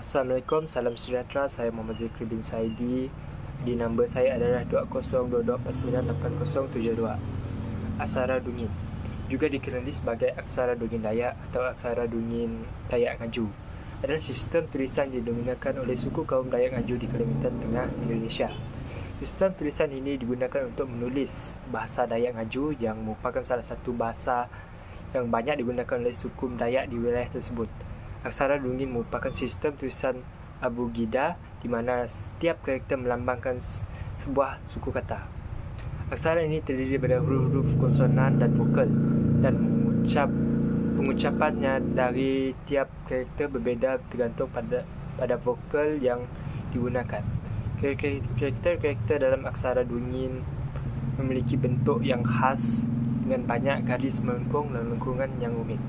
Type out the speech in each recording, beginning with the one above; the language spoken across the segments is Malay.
Assalamualaikum, salam sejahtera. Saya Muhammad Zikri bin Saidi. Di nombor saya adalah 2022498072. Aksara Dungin juga dikenali sebagai aksara Dungin Dayak atau aksara Dungin Dayak Ngaju adalah sistem tulisan yang didominasikan oleh suku kaum Dayak Ngaju di Kalimantan Tengah, Indonesia. Sistem tulisan ini digunakan untuk menulis bahasa Dayak Ngaju yang merupakan salah satu bahasa yang banyak digunakan oleh suku Dayak di wilayah tersebut. Aksara Dungin merupakan sistem tulisan abugida di mana setiap karakter melambangkan sebuah suku kata. Aksara ini terdiri daripada huruf-huruf konsonan dan vokal, dan pengucapannya dari tiap karakter berbeza tergantung pada vokal yang digunakan. Karakter dalam aksara Dungin memiliki bentuk yang khas dengan banyak garis melengkung dan lengkungan yang rumit.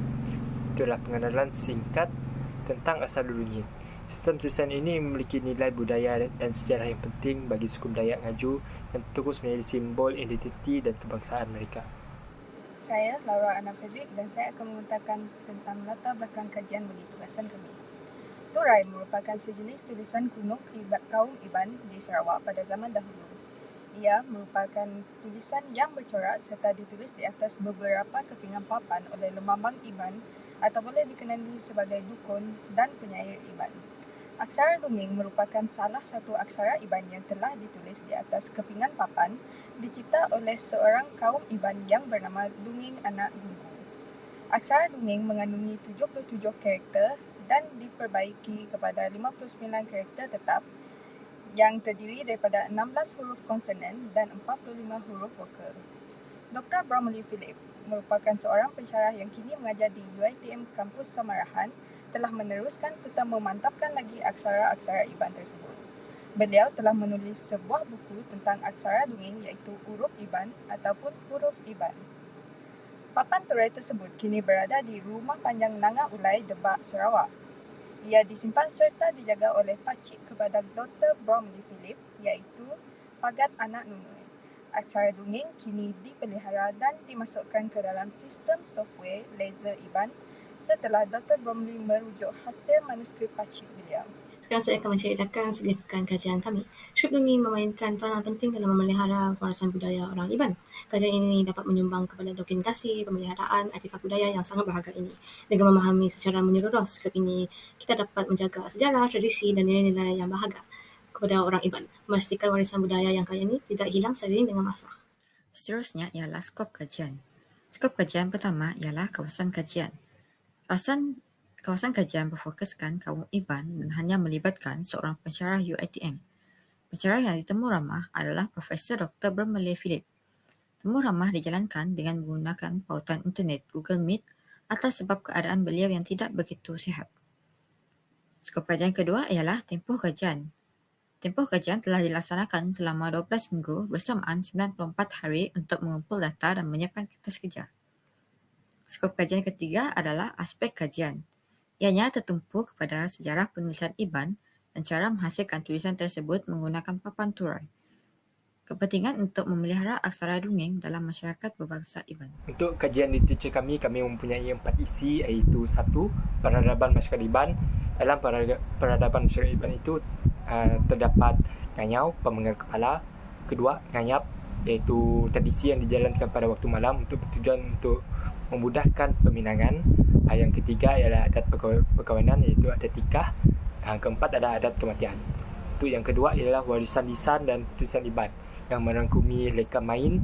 Itulah pengenalan singkat tentang aksara Dungin. Sistem tulisan ini memiliki nilai budaya dan sejarah yang penting bagi suku Dayak Ngaju dan terus menjadi simbol identiti dan kebangsaan mereka. Saya Laura Anna Fredrik dan saya akan mengutarakan tentang latar belakang kajian bagi tugasan kami. Turai merupakan sejenis tulisan kuno kaum Iban di Sarawak pada zaman dahulu. Ia merupakan tulisan yang bercorak serta ditulis di atas beberapa kepingan papan oleh lemambang Iban atau boleh dikenali sebagai dukun dan penyair Iban. Aksara Dunging merupakan salah satu aksara Iban yang telah ditulis di atas kepingan papan, dicipta oleh seorang kaum Iban yang bernama Dunging Anak Gungu. Aksara Dunging mengandungi 77 karakter dan diperbaiki kepada 59 karakter tetap yang terdiri daripada 16 huruf konsonan dan 45 huruf vokal. Dr. Bromley Philip merupakan seorang pensyarah yang kini mengajar di UiTM Kampus Samarahan, telah meneruskan serta memantapkan lagi aksara-aksara Iban tersebut. Beliau telah menulis sebuah buku tentang aksara Dunging iaitu Huruf Iban ataupun Huruf Iban. Papan turai tersebut kini berada di Rumah Panjang Nanga Ulai, Debak, Sarawak. Ia disimpan serta dijaga oleh pakcik kepada Dr. Bromley Philip iaitu Pagat Anak Nunui. Aksara Dunging kini dipelihara dan dimasukkan ke dalam sistem software laser Iban setelah Dr. Bromley merujuk hasil manuskrip pakcik beliau. Sekarang saya akan menceritakan signifikan kajian kami. Skrip Dunging memainkan peranan penting dalam memelihara warisan budaya orang Iban. Kajian ini dapat menyumbang kepada dokumentasi, pemeliharaan artifak budaya yang sangat berharga ini. Dengan memahami secara menyeluruh skrip ini, kita dapat menjaga sejarah, tradisi dan nilai-nilai yang berharga kepada orang Iban, memastikan warisan budaya yang kaya ini tidak hilang seiring dengan masa. Seterusnya ialah skop kajian. Skop kajian pertama ialah kawasan kajian. Kawasan kajian berfokuskan kaum Iban dan hanya melibatkan seorang pensyarah UiTM. Pensyarah yang ditemu ramah adalah Profesor Dr. Bromley Philip. Temu ramah dijalankan dengan menggunakan pautan internet Google Meet atas sebab keadaan beliau yang tidak begitu sihat. Skop kajian kedua ialah tempoh kajian. Tempoh kajian telah dilaksanakan selama 12 minggu bersamaan 94 hari untuk mengumpul data dan menyiapkan kertas kerja. Skop kajian ketiga adalah aspek kajian. Ianya tertumpu kepada sejarah penulisan Iban dan cara menghasilkan tulisan tersebut menggunakan papan turai. Kepentingan untuk memelihara aksara Dunging dalam masyarakat berbangsa Iban. Untuk kajian literatur kami mempunyai 4 isi, iaitu 1. Peradaban masyarakat Iban. Dalam peradaban masyarakat Iban itu terdapat nganyau, pemegang kepala. Kedua, nganyap, iaitu tradisi yang dijalankan pada waktu malam untuk bertujuan untuk memudahkan peminangan. Yang ketiga ialah adat perkawinan, iaitu adat nikah. Keempat adalah adat kematian. Untuk yang kedua ialah warisan lisan dan tulisan Iban yang merangkumi reka main.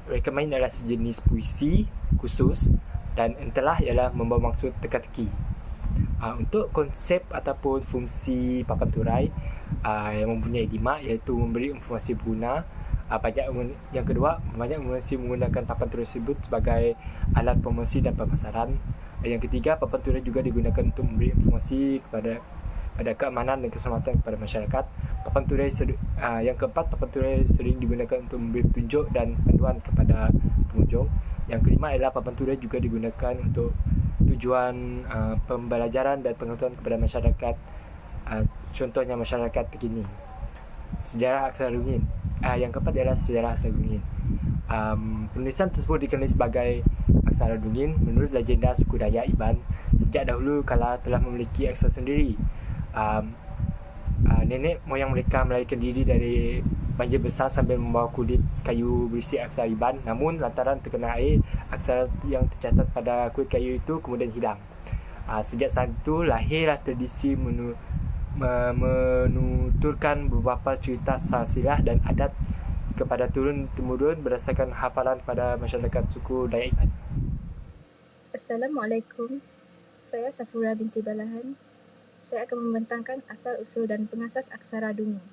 Reka main adalah sejenis puisi khusus dan entelah ialah membawa maksud teka-teki. Untuk konsep ataupun fungsi papan turai yang mempunyai 5, iaitu memberi informasi berguna. Yang kedua, banyak menggunakan papan turai tersebut sebagai alat promosi dan pemasaran. Yang ketiga, papan turai juga digunakan untuk memberi informasi pada keamanan dan keselamatan kepada masyarakat. Papan turai yang keempat, papan turai sering digunakan untuk memberi petunjuk dan panduan kepada pengunjung. Yang kelima ialah papan turai juga digunakan untuk tujuan pembelajaran dan pengetahuan kepada masyarakat. Contohnya masyarakat begini. Sejarah aksara Dunging. Yang keempat ialah sejarah aksara Dunging. Penulisan tersebut dikenali sebagai aksara Dunging menurut legenda suku Dayak Iban. Sejak dahulu kala telah memiliki aksara sendiri. nenek moyang mereka melahirkan diri dari banjir besar sambil membawa kulit kayu berisi aksara Iban. Namun lantaran terkena air, aksara yang tercatat pada kulit kayu itu kemudian hilang. Sejak saat itu lahirlah tradisi menuturkan beberapa cerita silsilah dan adat kepada turun-temurun berdasarkan hafalan pada masyarakat suku Dayak Iban. Assalamualaikum. Saya Safura binti Balahan. Saya akan membentangkan asal-usul dan pengasas aksara Dungi.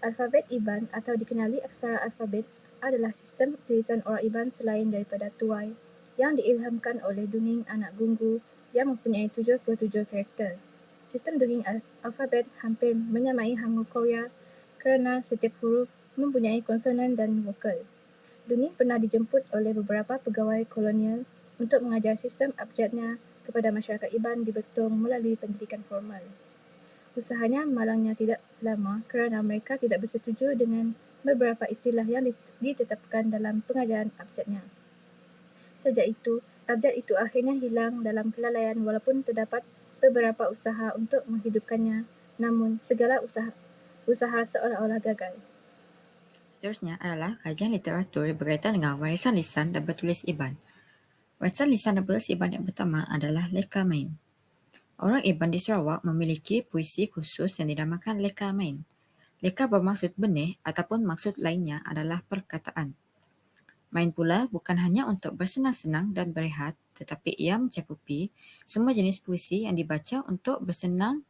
Alfabet Iban atau dikenali aksara alfabet adalah sistem tulisan orang Iban selain daripada tuai yang diilhamkan oleh dunging anak gunggu yang mempunyai 77 karakter. Sistem dunging alfabet hampir menyamai Hangul Korea kerana setiap huruf mempunyai konsonan dan vokal. Dunging pernah dijemput oleh beberapa pegawai kolonial untuk mengajar sistem abjadnya kepada masyarakat Iban di Betong melalui pendidikan formal. Usahanya malangnya tidak lama kerana mereka tidak bersetuju dengan beberapa istilah yang ditetapkan dalam pengajaran abjadnya. Sejak itu, abjad itu akhirnya hilang dalam kelalaian walaupun terdapat beberapa usaha untuk menghidupkannya, namun segala usaha seolah-olah gagal. Seterusnya adalah kajian literatur berkaitan dengan warisan lisan dan bertulis Iban. Warisan lisan dan bertulis Iban yang pertama adalah Leka Main. Orang Iban di Sarawak memiliki puisi khusus yang dinamakan Leka Main. Leka bermaksud benih ataupun maksud lainnya adalah perkataan. Main pula bukan hanya untuk bersenang-senang dan berehat, tetapi ia mencakupi semua jenis puisi yang dibaca untuk bersenang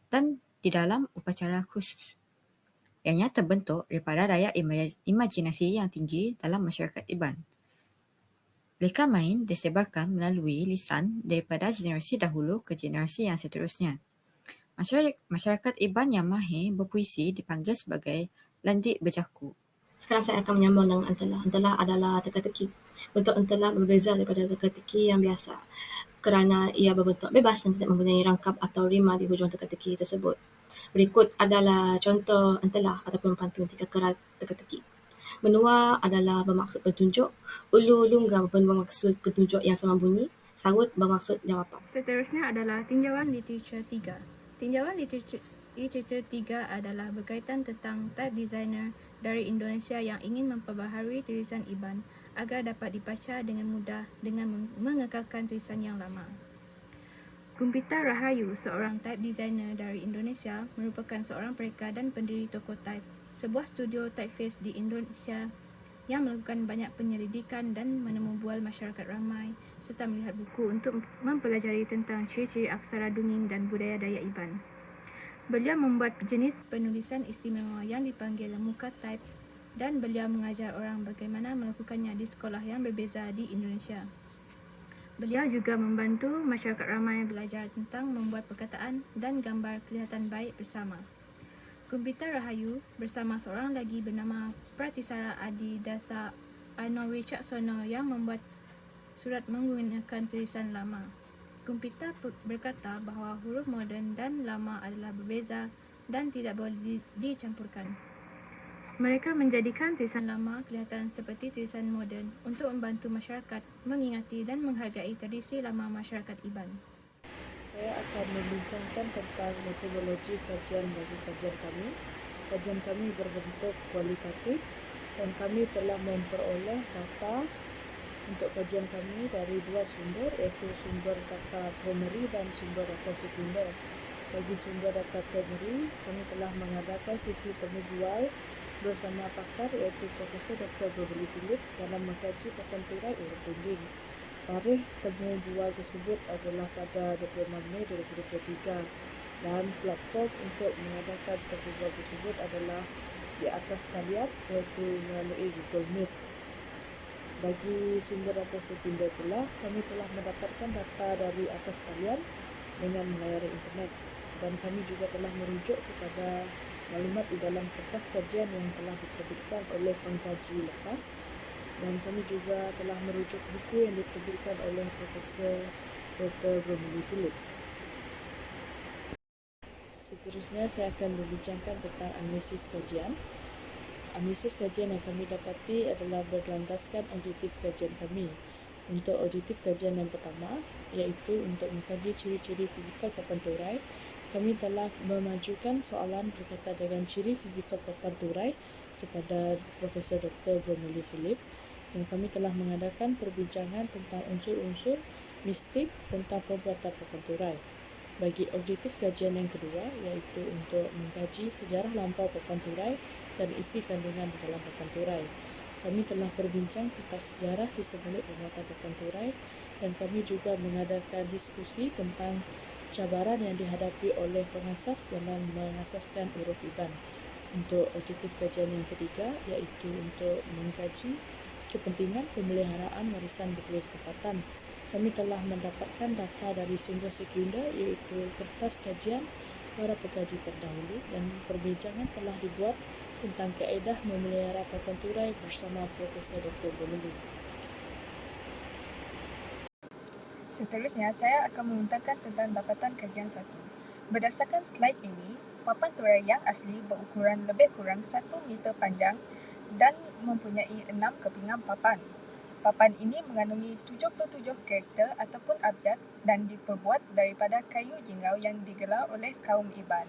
dan di dalam upacara khusus. Ianya terbentuk daripada daya imajinasi yang tinggi dalam masyarakat Iban. Leka Main disebarkan melalui lisan daripada generasi dahulu ke generasi yang seterusnya. Masyarakat Iban yang mahir berpuisi dipanggil sebagai landik berjaku. Sekarang saya akan menyambung dengan entelah. Entelah adalah teka-teki. Bentuk entelah berbeza daripada teka-teki yang biasa kerana ia berbentuk bebas dan tidak mempunyai rangkap atau rima di hujung teka-teki tersebut. Berikut adalah contoh entelah ataupun pantun teka-kerat teka-teki. Menua adalah bermaksud petunjuk, ulu lunggang bermaksud petunjuk yang sama bunyi, sahut bermaksud jawapan. Seterusnya adalah tinjauan literatur 3. Tinjauan literatur 3 adalah berkaitan tentang type designer dari Indonesia yang ingin memperbaharui tulisan Iban agar dapat dibaca dengan mudah dengan mengekalkan tulisan yang lama. Gumpita Rahayu, seorang type designer dari Indonesia, merupakan seorang pereka dan pendiri toko type, sebuah studio typeface di Indonesia yang melakukan banyak penyelidikan dan menemubual masyarakat ramai serta melihat buku untuk mempelajari tentang ciri-ciri aksara dunging dan budaya Dayak Iban. Beliau membuat jenis penulisan istimewa yang dipanggil muka type dan beliau mengajar orang bagaimana melakukannya di sekolah yang berbeza di Indonesia. Beliau juga membantu masyarakat ramai belajar tentang membuat perkataan dan gambar kelihatan baik bersama. Gumpita Rahayu bersama seorang lagi bernama Pratisara Adi Dasa Anor Wicaksono yang membuat surat menggunakan tulisan lama. Gumpita berkata bahawa huruf moden dan lama adalah berbeza dan tidak boleh dicampurkan. Mereka menjadikan tulisan lama kelihatan seperti tulisan moden untuk membantu masyarakat mengingati dan menghargai tradisi lama masyarakat Iban. Saya akan membincangkan tentang metodologi kajian bagi kajian kami. Kajian kami berbentuk kualitatif dan kami telah memperoleh data untuk kajian kami dari dua sumber, iaitu sumber data primary dan sumber data sekunder. Bagi sumber data primary, kami telah mengadakan sesi temu bual bersama pakar iaitu Profesor Dr. Beverly Philip dalam mengkaji patenturai urut tungging. Tarikh temu bual tersebut adalah pada 26 Mei 2023 dan platform untuk mengadakan temu bual tersebut adalah di atas talian iaitu melalui Google Meet. Bagi sumber data sekunder pula, kami telah mendapatkan data dari atas talian dengan melayari internet dan kami juga telah merujuk kepada maklumat di dalam kertas kajian yang telah diterbitkan oleh pengkaji lepas dan kami juga telah merujuk buku yang diterbitkan oleh Profesor Dr. Beverly Philip. Seterusnya saya akan berbincangkan tentang analisis kajian. Analisis kajian yang kami dapati adalah berlandaskan auditif kajian kami. Untuk auditif kajian yang pertama, iaitu untuk mengkaji ciri-ciri fizikal papanturai, kami telah memajukan soalan berkaitan dengan ciri fizikal papan turai kepada Profesor Dr. Bromley Philip, dan kami telah mengadakan perbincangan tentang unsur-unsur mistik tentang pembuatan papan turai. Bagi objektif kajian yang kedua, iaitu untuk mengkaji sejarah lampau papan turai dan isi kandungan di dalam papan turai. Kami telah berbincang tentang sejarah di sebalik pembuatan papan turai, dan kami juga mengadakan diskusi tentang cabaran yang dihadapi oleh pengasas dalam mengasaskan huruf IBAN. Untuk objektif kajian yang ketiga, iaitu untuk mengkaji kepentingan pemeliharaan warisan bertulis tempatan. Kami telah mendapatkan data dari sumber sekunder, iaitu kertas kajian para pengkaji terdahulu, dan perbincangan telah dibuat tentang kaedah memelihara papan turai bersama Profesor Dr. Bromley. Seterusnya, saya akan mengutarakan tentang dapatan kajian 1. Berdasarkan slide ini, papan turai yang asli berukuran lebih kurang 1 meter panjang dan mempunyai 6 kepingan papan. Papan ini mengandungi 77 karakter ataupun abjad dan diperbuat daripada kayu jinggau yang digelar oleh kaum Iban.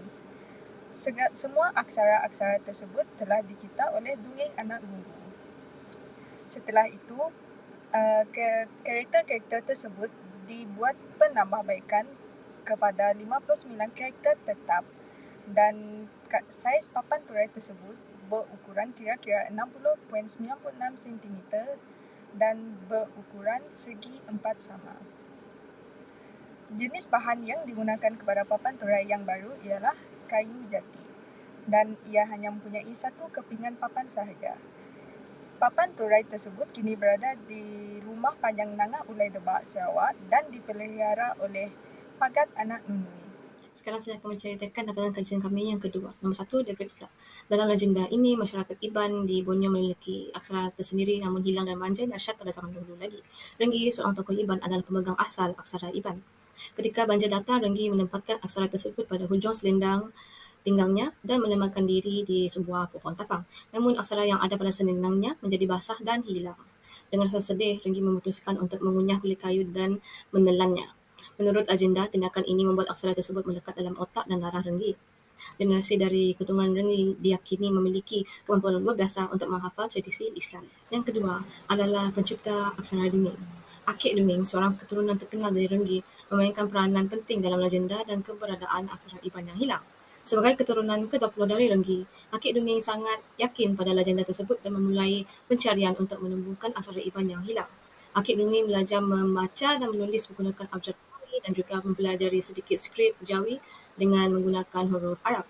Semua aksara-aksara tersebut telah dicipta oleh dunging anak gunung. Setelah itu, karakter-karakter tersebut dibuat penambahbaikan kepada 59 karakter tetap, dan saiz papan turai tersebut berukuran kira-kira 60.96 cm dan berukuran segi 4 sama. Jenis bahan yang digunakan kepada papan turai yang baru ialah kayu jati, dan ia hanya mempunyai 1 kepingan papan sahaja. Papan turai tersebut kini berada di Rumah Panjang Nangah Ulai Debak, Sarawak, dan dipelihara oleh Pagat Anak Nunui. Sekarang saya akan menceritakan dapatan kajian kami yang kedua. Nombor 1, The Great Flood. Dalam legenda ini, masyarakat Iban di Borneo memiliki aksara tersendiri namun hilang dan manja dahsyat pada zaman dahulu lagi. Renggi, seorang tokoh Iban, adalah pemegang asal aksara Iban. Ketika banjir datang, Renggi menempatkan aksara tersebut pada hujung selendang pinggangnya dan melemakkan diri di sebuah pohon tapang. Namun aksara yang ada pada selendangnya menjadi basah dan hilang. Dengan rasa sedih, Renggi memutuskan untuk mengunyah kulit kayu dan menelannya. Menurut agenda, tindakan ini membuat aksara tersebut melekat dalam otak dan darah Renggi. Generasi dari keturunan Renggi diyakini memiliki kemampuan luar biasa untuk menghafal tradisi Islam. Yang kedua adalah pencipta aksara dunging. Akik Dunging, seorang keturunan terkenal dari Renggi, memainkan peranan penting dalam legenda dan keberadaan aksara Iban yang hilang. Sebagai keturunan ke-20 dari Renggi, Akik Dunging sangat yakin pada legenda tersebut dan memulai pencarian untuk menemukan aksara Iban yang hilang. Akik Dunging belajar membaca dan menulis menggunakan abjad Jawi dan juga mempelajari sedikit skrip Jawi dengan menggunakan huruf Arab.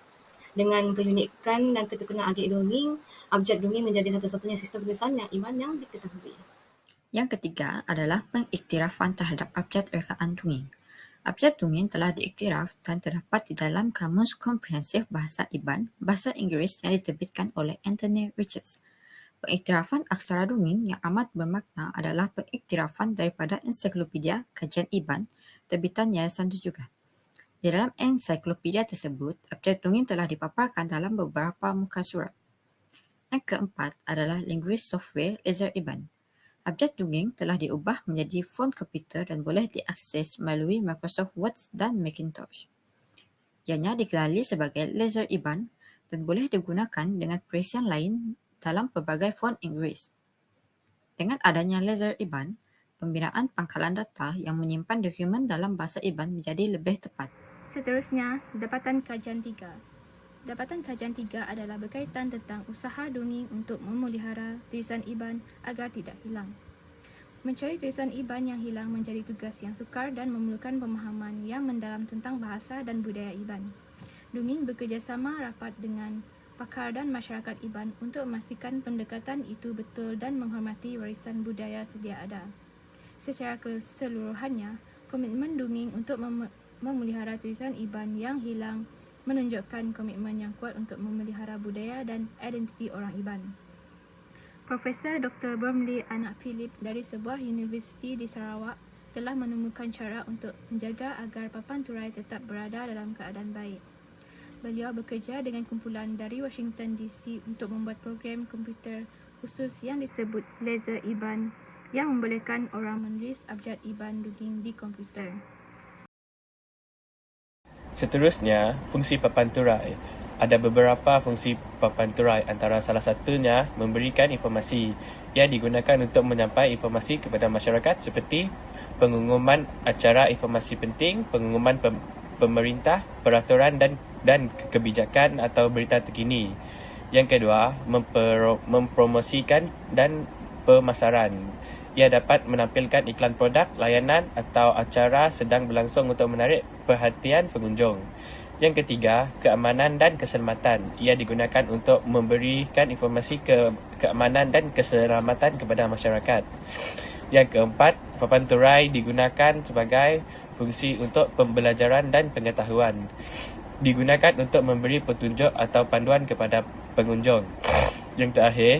Dengan keunikan dan ketukunan Akik Dunging, abjad Dunging menjadi satu-satunya sistem penulisan yang Iban yang diketahui. Yang ketiga adalah pengiktirafan terhadap abjad rekaan Dunging. Abjad Dunging telah diiktiraf dan terdapat di dalam Kamus Komprehensif Bahasa Iban, Bahasa Inggeris yang diterbitkan oleh Anthony Richards. Pengiktirafan aksara Dunging yang amat bermakna adalah pengiktirafan daripada Ensiklopedia Kajian Iban, terbitan Yayasan itu juga. Di dalam ensiklopedia tersebut, abjad Dunging telah dipaparkan dalam beberapa muka surat. Yang keempat adalah linguis software Laser Iban. Abjad Dunging telah diubah menjadi font komputer dan boleh diakses melalui Microsoft Word dan Macintosh. Ianya dikenali sebagai Laser Iban dan boleh digunakan dengan perisian lain dalam pelbagai font Inggeris. Dengan adanya Laser Iban, pembinaan pangkalan data yang menyimpan dokumen dalam bahasa Iban menjadi lebih tepat. Seterusnya, dapatan kajian 3. Dapatan kajian 3 adalah berkaitan tentang usaha Dunging untuk memelihara tulisan Iban agar tidak hilang. Mencari tulisan Iban yang hilang menjadi tugas yang sukar dan memerlukan pemahaman yang mendalam tentang bahasa dan budaya Iban. Dunging bekerjasama rapat dengan pakar dan masyarakat Iban untuk memastikan pendekatan itu betul dan menghormati warisan budaya sedia ada. Secara keseluruhannya, komitmen Dunging untuk memelihara tulisan Iban yang hilang menunjukkan komitmen yang kuat untuk memelihara budaya dan identiti orang Iban. Profesor Dr. Bromley Anak Philip dari sebuah universiti di Sarawak telah menemukan cara untuk menjaga agar papan turai tetap berada dalam keadaan baik. Beliau bekerja dengan kumpulan dari Washington DC untuk membuat program komputer khusus yang disebut Laser Iban yang membolehkan orang menulis abjad Iban Dunging di komputer. Seterusnya, fungsi papan turai. Ada beberapa fungsi papan turai, antara salah satunya memberikan informasi. Ia digunakan untuk menyampai informasi kepada masyarakat seperti pengumuman acara informasi penting, pengumuman pemerintah, peraturan dan kebijakan atau berita terkini. Yang kedua, mempromosikan dan pemasaran. Ia dapat menampilkan iklan produk, layanan atau acara sedang berlangsung untuk menarik perhatian pengunjung. Yang ketiga, keamanan dan keselamatan. Ia digunakan untuk memberikan informasi keamanan dan keselamatan kepada masyarakat. Yang keempat, papan turai digunakan sebagai fungsi untuk pembelajaran dan pengetahuan. Digunakan untuk memberi petunjuk atau panduan kepada pengunjung. Yang terakhir,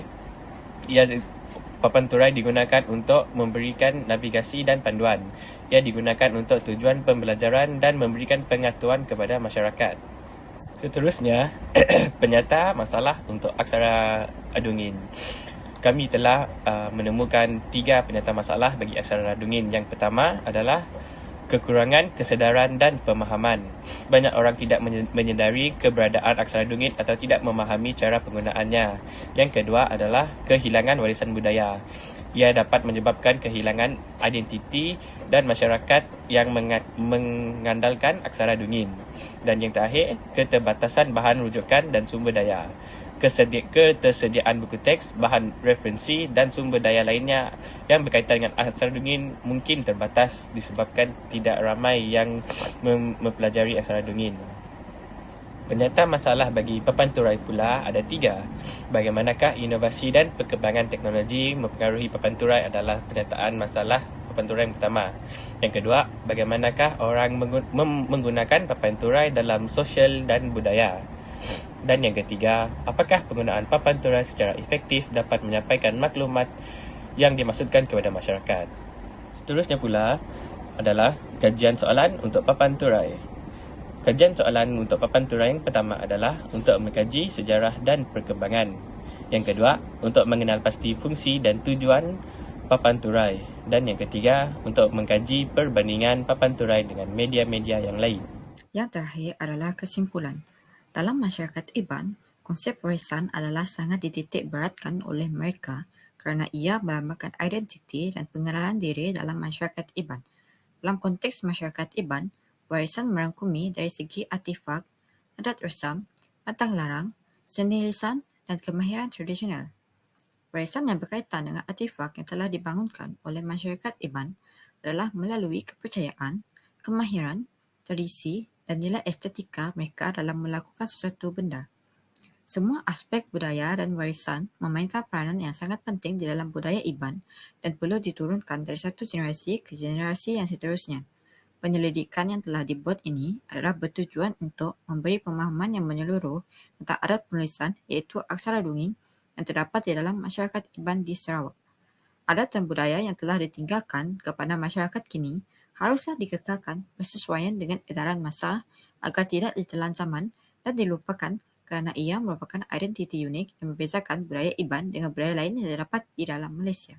papan turai digunakan untuk memberikan navigasi dan panduan. Ia digunakan untuk tujuan pembelajaran dan memberikan pengetahuan kepada masyarakat. Seterusnya, penyata masalah untuk aksara Dungin. Kami telah menemukan 3 penyata masalah bagi aksara Dungin. Yang pertama adalah kekurangan kesedaran dan pemahaman. Banyak orang tidak menyedari keberadaan aksara Dungin atau tidak memahami cara penggunaannya. Yang kedua adalah kehilangan warisan budaya. Ia dapat menyebabkan kehilangan identiti dan masyarakat yang mengandalkan aksara Dungin. Dan yang terakhir, keterbatasan bahan rujukan dan sumber daya. Ketersediaan buku teks, bahan referensi dan sumber daya lainnya yang berkaitan dengan aksara Dungin mungkin terbatas disebabkan tidak ramai yang mempelajari aksara Dungin. Penyata masalah bagi papan turai pula ada 3. Bagaimanakah inovasi dan perkembangan teknologi mempengaruhi papan turai adalah penyataan masalah papan turai yang pertama. Yang kedua, bagaimanakah orang menggunakan papan turai dalam sosial dan budaya. Dan yang ketiga, apakah penggunaan papan turai secara efektif dapat menyampaikan maklumat yang dimaksudkan kepada masyarakat. Seterusnya pula adalah kajian soalan untuk papan turai. Kajian soalan untuk papan turai yang pertama adalah untuk mengkaji sejarah dan perkembangan. Yang kedua, untuk mengenal pasti fungsi dan tujuan papan turai. Dan yang ketiga, untuk mengkaji perbandingan papan turai dengan media-media yang lain. Yang terakhir adalah kesimpulan. Dalam masyarakat Iban, konsep warisan adalah sangat dititik beratkan oleh mereka kerana ia melambangkan identiti dan pengenalan diri dalam masyarakat Iban. Dalam konteks masyarakat Iban, warisan merangkumi dari segi artifak, adat resam, pantang larang, seni lisan dan kemahiran tradisional. Warisan yang berkaitan dengan artifak yang telah dibangunkan oleh masyarakat Iban adalah melalui kepercayaan, kemahiran, tradisi dan nilai estetika mereka dalam melakukan sesuatu benda. Semua aspek budaya dan warisan memainkan peranan yang sangat penting di dalam budaya Iban dan perlu diturunkan dari satu generasi ke generasi yang seterusnya. Penyelidikan yang telah dibuat ini adalah bertujuan untuk memberi pemahaman yang menyeluruh tentang adat penulisan iaitu aksara Dungin yang terdapat di dalam masyarakat Iban di Sarawak. Adat dan budaya yang telah ditinggalkan kepada masyarakat kini haruslah dikekalkan bersesuaian dengan edaran masa agar tidak ditelan zaman dan dilupakan kerana ia merupakan identiti unik yang membezakan budaya Iban dengan budaya lain yang terdapat di dalam Malaysia.